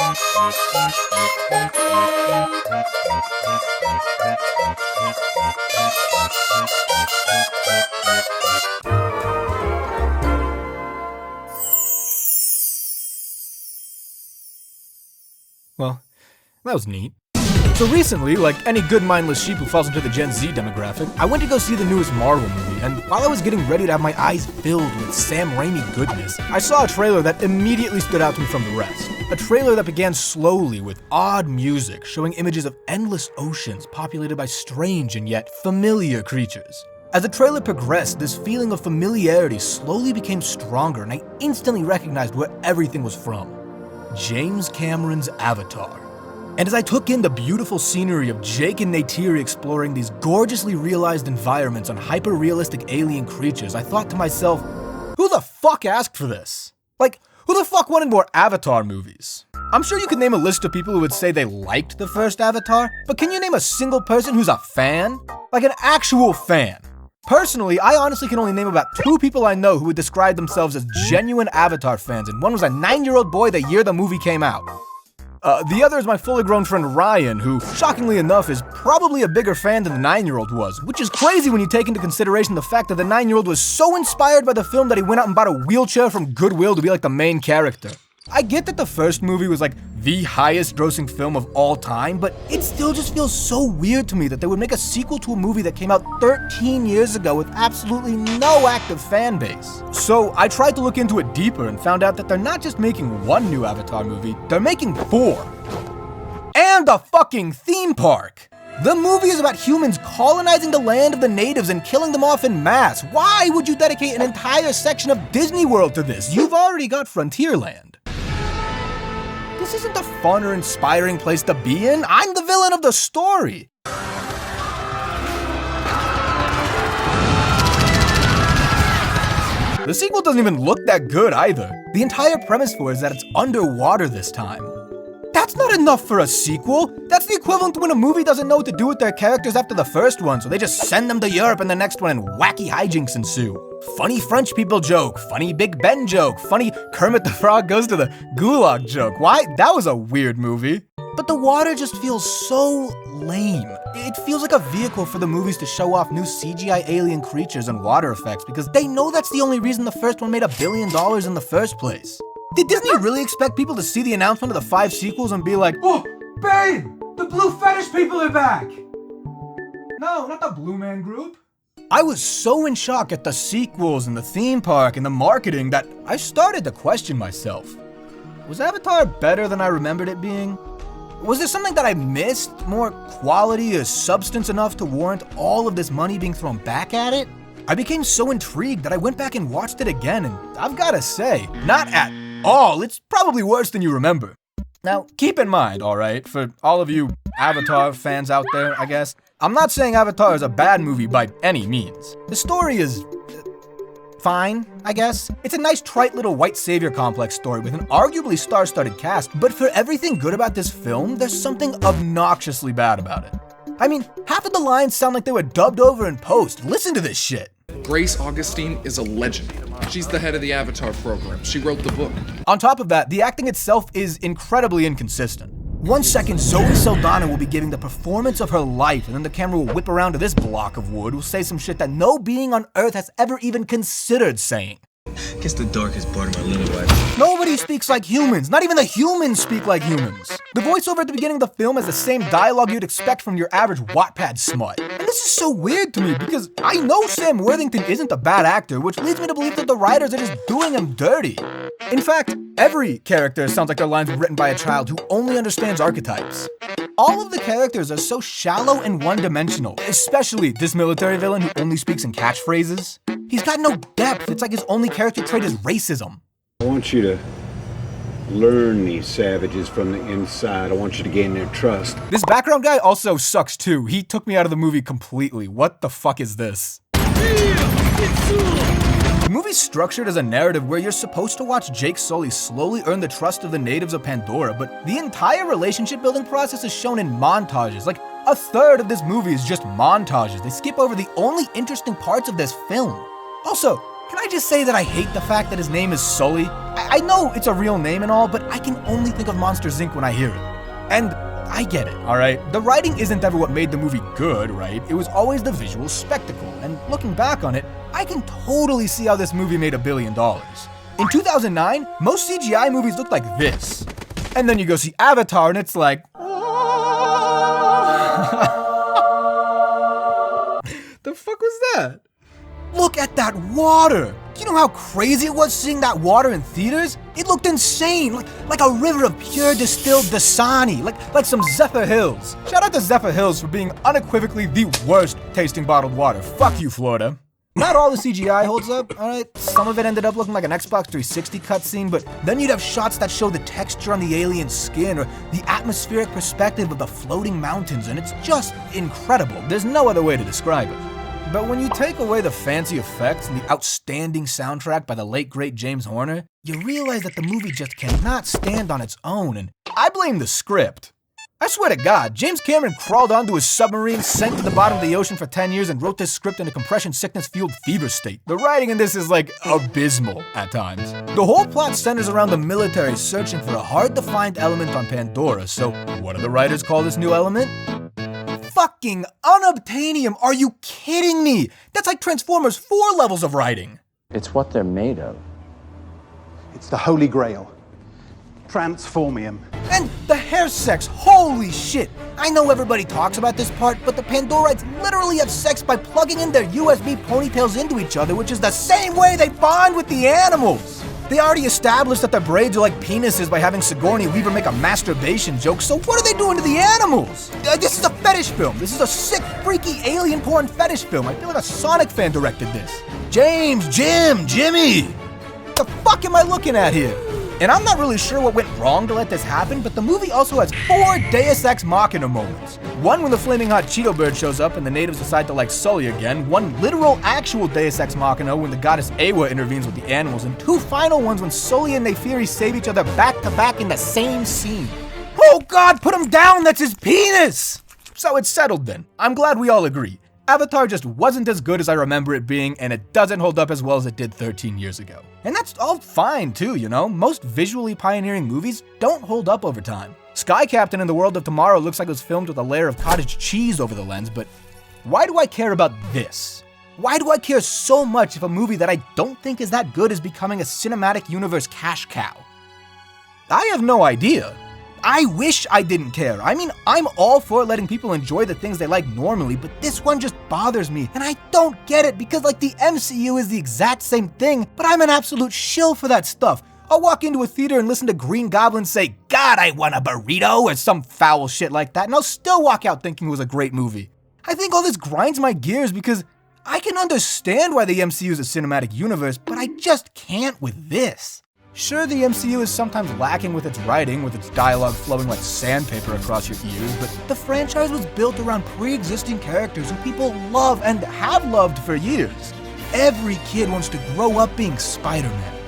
Well, that was neat. So recently, like any good mindless sheep who falls into the Gen Z demographic, I went to go see the newest Marvel movie, and while I was getting ready to have my eyes filled with Sam Raimi goodness, I saw a trailer that immediately stood out to me from the rest. A trailer that began slowly with odd music, showing images of endless oceans populated by strange and yet familiar creatures. As the trailer progressed, this feeling of familiarity slowly became stronger, and I instantly recognized where everything was from. James Cameron's Avatar. And as I took in the beautiful scenery of Jake and Neytiri exploring these gorgeously realized environments on hyper-realistic alien creatures, I thought to myself, who the fuck asked for this? Like, who the fuck wanted more Avatar movies? I'm sure you could name a list of people who would say they liked the first Avatar, but can you name a single person who's a fan? Like an actual fan? Personally, I honestly can only name about 2 people I know who would describe themselves as genuine Avatar fans, and one was a 9-year-old boy the year the movie came out. The other is my fully grown friend Ryan, who, shockingly enough, is probably a bigger fan than the 9-year-old was, which is crazy when you take into consideration the fact that the 9-year-old was so inspired by the film that he went out and bought a wheelchair from Goodwill to be like the main character. I get that the first movie was like the highest grossing film of all time, but it still just feels so weird to me that they would make a sequel to a movie that came out 13 years ago with absolutely no active fan base. So I tried to look into it deeper and found out that they're not just making one new Avatar movie, they're making 4. And a fucking theme park! The movie is about humans colonizing the land of the natives and killing them off in mass. Why would you dedicate an entire section of Disney World to this? You've already got Frontierland. This isn't a fun or inspiring place to be in. I'm the villain of the story. The sequel doesn't even look that good either. The entire premise for it is that it's underwater this time. That's not enough for a sequel. That's the equivalent to when a movie doesn't know what to do with their characters after the first one, so they just send them to Europe in the next one and wacky hijinks ensue. Funny French people joke, funny Big Ben joke, funny Kermit the Frog goes to the gulag joke. Why? That was a weird movie. But the water just feels so lame. It feels like a vehicle for the movies to show off new CGI alien creatures and water effects because they know that's the only reason the first one made $1 billion in the first place. Did Disney really expect people to see the announcement of the 5 sequels and be like, oh, babe, the Blue Fetish people are back? No, not the Blue Man Group. I was so in shock at the sequels and the theme park and the marketing that I started to question myself. Was Avatar better than I remembered it being? Was there something that I missed? More quality or substance enough to warrant all of this money being thrown back at it? I became so intrigued that I went back and watched it again, and I've gotta say, not at all, it's probably worse than you remember. Now, keep in mind, alright, for all of you Avatar fans out there, I guess, I'm not saying Avatar is a bad movie by any means. The story is fine, I guess. It's a nice, trite little white savior complex story with an arguably star-studded cast, but for everything good about this film, there's something obnoxiously bad about it. I mean, half of the lines sound like they were dubbed over in post. Listen to this shit. Grace Augustine is a legend. She's the head of the Avatar program. She wrote the book. On top of that, the acting itself is incredibly inconsistent. One second, Zoe Saldana will be giving the performance of her life, and then the camera will whip around to this block of wood, will say some shit that no being on Earth has ever even considered saying. Guess the darkest part of my little life. Nobody speaks like humans. Not even the humans speak like humans. The voiceover at the beginning of the film has the same dialogue you'd expect from your average Wattpad smut. And this is so weird to me because I know Sam Worthington isn't a bad actor, which leads me to believe that the writers are just doing him dirty. In fact, every character sounds like their lines were written by a child who only understands archetypes. All of the characters are so shallow and one-dimensional, especially this military villain who only speaks in catchphrases. He's got no depth. It's like his only character trait is racism. I want you to learn these savages from the inside. I want you to gain their trust. This background guy also sucks too. He took me out of the movie completely. What the fuck is this? The movie's structured as a narrative where you're supposed to watch Jake Sully slowly earn the trust of the natives of Pandora, but the entire relationship building process is shown in montages. Like, a third of this movie is just montages. They skip over the only interesting parts of this film. Also, Can I just say that I hate the fact that his name is Sully? I know it's a real name and all, but I can only think of Monsters, Inc. when I hear it. And I get it, alright? The writing isn't ever what made the movie good, right? It was always the visual spectacle. And looking back on it, I can totally see how this movie made $1 billion. In 2009, most CGI movies looked like this. And then you go see Avatar and it's like... The fuck was that? Look at that water! Do you know how crazy it was seeing that water in theaters? It looked insane, like a river of pure distilled Dasani, like some Zephyr Hills. Shout out to Zephyr Hills for being unequivocally the worst tasting bottled water. Fuck you, Florida. Not all the CGI holds up, alright? Some of it ended up looking like an Xbox 360 cutscene, but then you'd have shots that show the texture on the alien's skin or the atmospheric perspective of the floating mountains, and it's just incredible. There's no other way to describe it. But when you take away the fancy effects and the outstanding soundtrack by the late great James Horner, you realize that the movie just cannot stand on its own, and I blame the script. I swear to God, James Cameron crawled onto his submarine, sank to the bottom of the ocean for 10 years, and wrote this script in a compression sickness-fueled fever state. The writing in this is, like, abysmal at times. The whole plot centers around the military searching for a hard-to-find element on Pandora, so what do the writers call this new element? Fucking unobtainium! Are you kidding me? That's like Transformers 4 levels of writing. It's what they're made of. It's the Holy Grail. Transformium. And the hair sex, holy shit! I know everybody talks about this part, but the Pandorites literally have sex by plugging in their USB ponytails into each other, which is the same way they bond with the animals! They already established that their braids are like penises by having Sigourney Weaver make a masturbation joke, so what are they doing to the animals? This is a fetish film. This is a sick, freaky alien porn fetish film. I feel like a Sonic fan directed this. James, Jim, Jimmy! What the fuck am I looking at here? And I'm not really sure what went wrong to let this happen, but the movie also has 4 Deus Ex Machina moments. One when the flaming hot Cheeto bird shows up and the natives decide to like Sully again, one literal actual Deus Ex Machina when the goddess Awa intervenes with the animals, and 2 final ones when Sully and Neyfiri save each other back to back in the same scene. Oh God, put him down, that's his penis! So it's settled then. I'm glad we all agree. Avatar just wasn't as good as I remember it being, and it doesn't hold up as well as it did 13 years ago. And that's all fine too, you know? Most visually pioneering movies don't hold up over time. Sky Captain in the World of Tomorrow looks like it was filmed with a layer of cottage cheese over the lens, but why do I care about this? Why do I care so much if a movie that I don't think is that good is becoming a cinematic universe cash cow? I have no idea. I wish I didn't care. I mean, I'm all for letting people enjoy the things they like normally, but this one just bothers me, and I don't get it because, like, the MCU is the exact same thing, but I'm an absolute shill for that stuff. I'll walk into a theater and listen to Green Goblin say, "God, I want a burrito," or some foul shit like that, and I'll still walk out thinking it was a great movie. I think all this grinds my gears because I can understand why the MCU is a cinematic universe, but I just can't with this. Sure, the MCU is sometimes lacking with its writing, with its dialogue flowing like sandpaper across your ears, but the franchise was built around pre-existing characters who people love and have loved for years. Every kid wants to grow up being Spider-Man.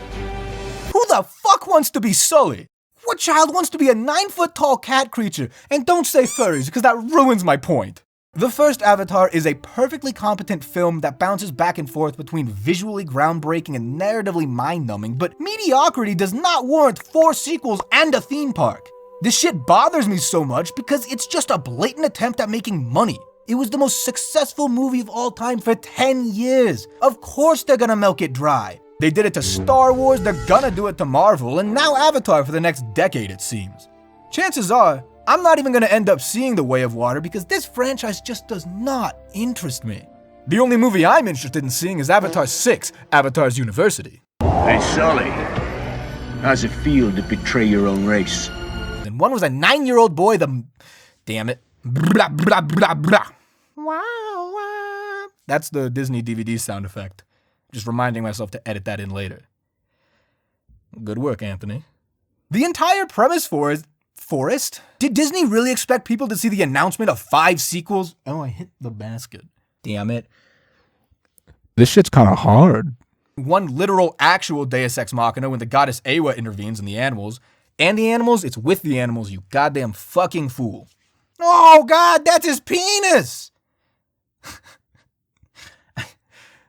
Who the fuck wants to be Sully? What child wants to be a 9-foot-tall cat creature? And don't say furries, because that ruins my point. The first Avatar is a perfectly competent film that bounces back and forth between visually groundbreaking and narratively mind-numbing, but mediocrity does not warrant 4 sequels and a theme park. This shit bothers me so much because it's just a blatant attempt at making money. It was the most successful movie of all time for 10 years. Of course they're gonna milk it dry. They did it to Star Wars, they're gonna do it to Marvel, and now Avatar for the next decade, it seems. Chances are, I'm not even gonna end up seeing The Way of Water because this franchise just does not interest me. The only movie I'm interested in seeing is Avatar 6, Avatar's University. Hey, Sully. How's it feel to betray your own race? And one was a 9-year-old boy, damn it. Blah, blah, blah, blah. Wow, wow. That's the Disney DVD sound effect. Just reminding myself to edit that in later. Good work, Anthony. The entire premise for is Forrest? Did Disney really expect people to see the announcement of 5 sequels? Oh, I hit the basket. Damn it. This shit's kinda hard. One literal actual Deus Ex Machina when the goddess Awa intervenes in the animals. And the animals, it's with the animals, you goddamn fucking fool. Oh God, that's his penis!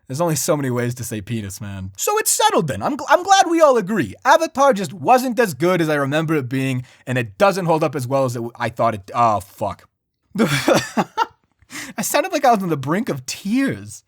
There's only so many ways to say penis, man. So it's settled then. I'm glad we all agree. Avatar just wasn't as good as I remember it being, and it doesn't hold up as well as I thought it. Oh, fuck. I sounded like I was on the brink of tears.